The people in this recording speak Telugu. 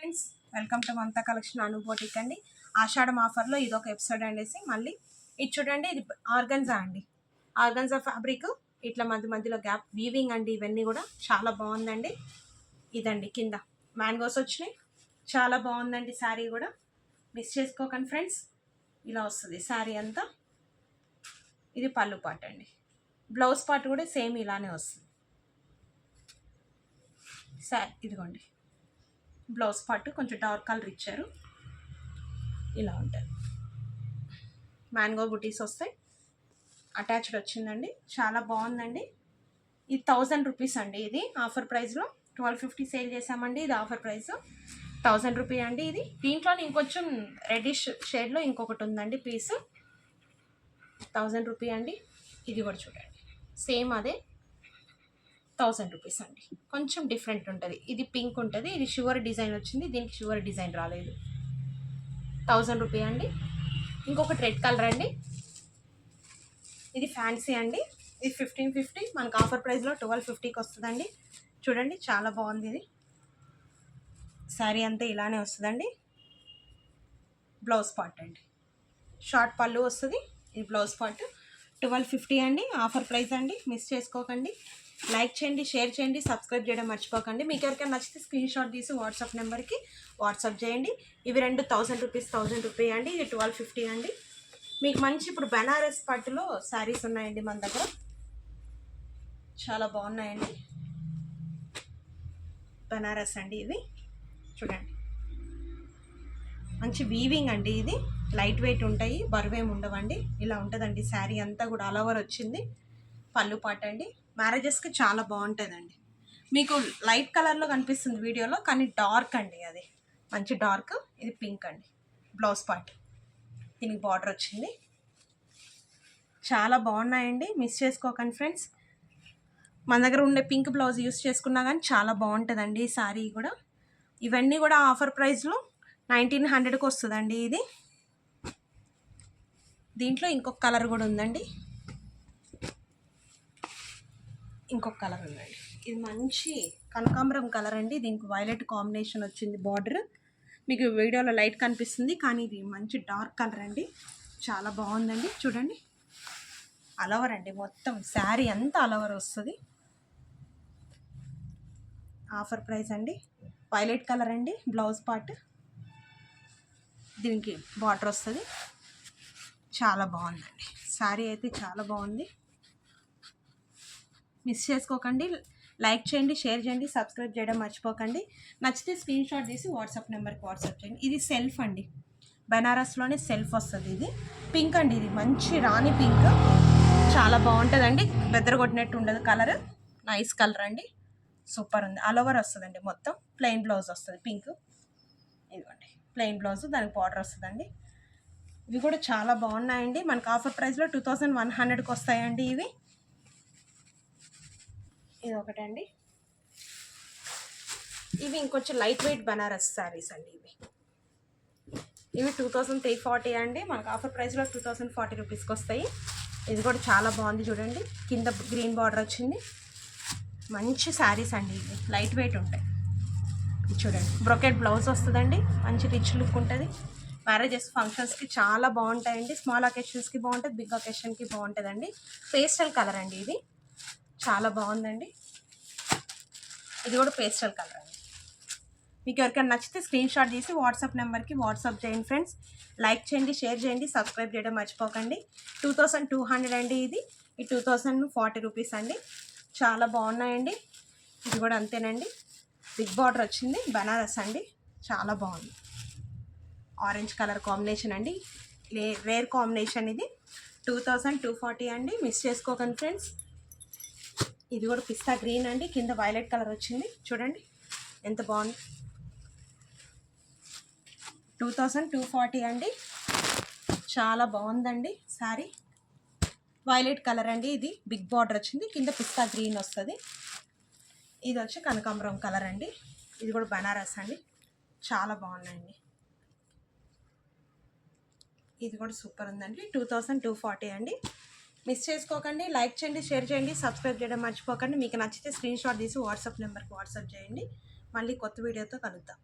Friends, welcome to Mamata collection అనుబోటిక్ అండి. ఆషాఢం ఆఫర్లో ఇది ఒక ఎపిసోడ్ అనేసి మళ్ళీ ఇది చూడండి. ఇది ఆర్గన్జా అండి, ఆర్గన్జా ఫ్యాబ్రిక్. ఇట్లా మధ్యలో గ్యాప్ వీవింగ్ అండి. ఇవన్నీ కూడా చాలా బాగుందండి. ఇదండి కింద మ్యాంగోస్ వచ్చినాయి, చాలా బాగుందండి. శారీ కూడా మిస్ చేసుకోకండి ఫ్రెండ్స్. ఇలా వస్తుంది శారీ అంతా. ఇది పళ్ళు పార్ట్ అండి. బ్లౌజ్ పార్ట్ కూడా సేమ్ ఇలానే వస్తుంది. శారీ ఇదిగోండి, బ్లౌజ్ పార్ట్ కొంచెం డార్క్ కలర్ ఇచ్చారు. ఇలా ఉంటుంది. మ్యాంగో బుటీస్ వస్తాయి, అటాచ్డ్ వచ్చిందండి. చాలా బాగుందండి. ఇది 1000 రూపీస్ అండి. ఇది ఆఫర్ ప్రైస్లో 1250 సేల్ చేసామండి. ఇది ఆఫర్ ప్రైస్ 1000 రూపీ అండి. ఇది దీంట్లో ఇంకొంచెం రెడ్డిష్ షేడ్లో ఇంకొకటి ఉందండి పీస్. 1000 రూపీ అండి. ఇది కూడా చూడండి, సేమ్ అదే 1000 రూపీస్ అండి. కొంచెం డిఫరెంట్ ఉంటుంది. ఇది పింక్ ఉంటుంది, ఇది షుగర్ డిజైన్ వచ్చింది, దీనికి షుగర్ డిజైన్ రాలేదు. 1000 రూపీ అండి. ఇంకొకటి రెడ్ కలర్ అండి. ఇది ఫ్యాన్సీ అండి. ఇది 1550, మనకు ఆఫర్ ప్రైస్లో 1250కి వస్తుందండి. చూడండి, చాలా బాగుంది. ఇది శారీ అంతా ఇలానే వస్తుందండి. బ్లౌజ్ పార్ట్ అండి, షార్ట్ పళ్ళు వస్తుంది. ఇది బ్లౌజ్ పార్ట్ 1250 అండి. ఆఫర్ ప్రైస్ అండి, మిస్ చేసుకోకండి. లైక్ చేయండి, షేర్ చేయండి, సబ్స్క్రైబ్ చేయడం మర్చిపోకండి. మీకు ఎవరికైనా నచ్చితే స్క్రీన్ షాట్ తీసి వాట్సాప్ నెంబర్కి వాట్సాప్ చేయండి. ఇవి రెండు 1000 రూపీస్, 1000 రూపీ అండి. ఇది 1250 అండి. మీకు మంచి ఇప్పుడు బెనారస్ పట్టులో శారీస్ ఉన్నాయండి మన దగ్గర, చాలా బాగున్నాయండి. బెనారస్ అండి. ఇది చూడండి, మంచి వీవింగ్ అండి. ఇది లైట్ వెయిట్ ఉంటాయి, బరువేమి ఉండవండి. ఇలా ఉంటుందండి శారీ అంతా కూడా. ఆల్ ఓవర్ వచ్చింది. పళ్ళు పాట అండి. మ్యారేజెస్కి చాలా బాగుంటుందండి. మీకు లైట్ కలర్లో కనిపిస్తుంది వీడియోలో, కానీ డార్క్ అండి. అది మంచి డార్క్. ఇది పింక్ అండి. బ్లౌజ్ పార్ట్, దీనికి బార్డర్ వచ్చింది. చాలా బాగున్నాయండి, మిస్ చేసుకోకండి ఫ్రెండ్స్. మన దగ్గర ఉండే పింక్ బ్లౌజ్ యూస్ చేసుకున్నా కానీ చాలా బాగుంటుందండి ఈ శారీ కూడా. ఇవన్నీ కూడా ఆఫర్ ప్రైస్లో 1900కి వస్తుందండి. ఇది దీంట్లో ఇంకొక కలర్ కూడా ఉందండి. ఇంకొక కలర్ ఉందండి. ఇది మంచి కనకాంబరం కలర్ అండి. దీనికి వైలెట్ కాంబినేషన్ వచ్చింది బార్డర్. మీకు వీడియోలో లైట్ కనిపిస్తుంది, కానీ ఇది మంచి డార్క్ కలర్ అండి. చాలా బాగుందండి. చూడండి, అలవర్ అండి. మొత్తం శారీ అంతా అలవర్ వస్తుంది. ఆఫర్ ప్రైస్ అండి. వైలెట్ కలర్ అండి. బ్లౌజ్ పార్ట్, దీనికి బార్డర్ వస్తుంది. చాలా బాగుందండి శారీ అయితే, చాలా బాగుంది. మిస్ చేసుకోకండి. లైక్ చేయండి, షేర్ చేయండి, సబ్స్క్రైబ్ చేయడం మర్చిపోకండి. నచ్చితే స్క్రీన్ షాట్ తీసి వాట్సాప్ నెంబర్కి వాట్సాప్ చేయండి. ఇది సెల్ఫ్ అండి, బెనారస్లోనే సెల్ఫ్ వస్తుంది. ఇది పింక్ అండి. ఇది మంచి రాణి పింక్, చాలా బాగుంటుందండి. బెద్దరు కొట్టినట్టు ఉండదు కలర్. నైస్ కలర్ అండి, సూపర్ ఉంది. ఆల్ ఓవర్ వస్తుందండి. మొత్తం ప్లెయిన్ బ్లౌజ్ వస్తుంది పింక్. ఇదిగోండి ప్లెయిన్ బ్లౌజ్, దానికి బార్డర్ వస్తుందండి. ఇవి కూడా చాలా బాగున్నాయండి. మనకు ఆఫర్ ప్రైస్లో 2100కి వస్తాయండి ఇవి. ఇది ఒకటండి. ఇవి ఇంకొంచెం లైట్ వెయిట్ బనారస్ శారీస్ అండి. ఇవి 2340 అండి. మనకు ఆఫర్ ప్రైస్లో 2040 రూపీస్కి వస్తాయి. ఇది కూడా చాలా బాగుంది. చూడండి, కింద గ్రీన్ బార్డర్ వచ్చింది. మంచి శారీస్ అండి. ఇవి లైట్ వెయిట్ ఉంటాయి. చూడండి, బ్రొకెట్ బ్లౌజ్ వస్తుందండి. మంచి రిచ్ లుక్ ఉంటుంది. మ్యారేజెస్ ఫంక్షన్స్కి చాలా బాగుంటాయండి. స్మాల్ అకేషన్స్కి బాగుంటుంది, బిగ్ అకేషన్కి బాగుంటుందండి. పేస్టల్ కలర్ అండి. ఇది చాలా బాగుందండి. ఇది కూడా పేస్టల్ కలర్ అండి. మీకు ఎవరికైనా నచ్చితే స్క్రీన్ షాట్ తీసి వాట్సాప్ నెంబర్కి వాట్సాప్ చేయండి ఫ్రెండ్స్. లైక్ చేయండి, షేర్ చేయండి, సబ్స్క్రైబ్ చేయడం మర్చిపోకండి. 2200 అండి. ఇది 2040 రూపీస్ అండి. చాలా బాగున్నాయండి. ఇది కూడా అంతేనండి. బిగ్ బార్డర్ వచ్చింది. బనారస్ అండి, చాలా బాగుంది. ఆరెంజ్ కలర్ కాంబినేషన్ అండి, రేర్ కాంబినేషన్. ఇది 2240 అండి. మిస్ చేసుకోకండి ఫ్రెండ్స్. ఇది కూడా పిస్తా గ్రీన్ అండి. కింద వైలెట్ కలర్ వచ్చింది. చూడండి ఎంత బాగుంది. 2240 అండి. చాలా బాగుందండి శారీ. వైలెట్ కలర్ అండి. ఇది బిగ్ బార్డర్ వచ్చింది. కింద పిస్తా గ్రీన్ వస్తుంది. ఇది వచ్చి కనకాంబరం కలర్ అండి. ఇది కూడా బనారస్ అండి. చాలా బాగున్నాయండి. ఇది కూడా సూపర్ ఉందండి. 2240 అండి. మిస్ చేసుకోకండి. లైక్ చేయండి, షేర్ చేయండి, సబ్స్క్రైబ్ చేయడం మర్చిపోకండి. మీకు నచ్చితే స్క్రీన్ షాట్ తీసి వాట్సాప్ నెంబర్కి వాట్సాప్ చేయండి. మళ్ళీ కొత్త వీడియోతో కలుద్దాం.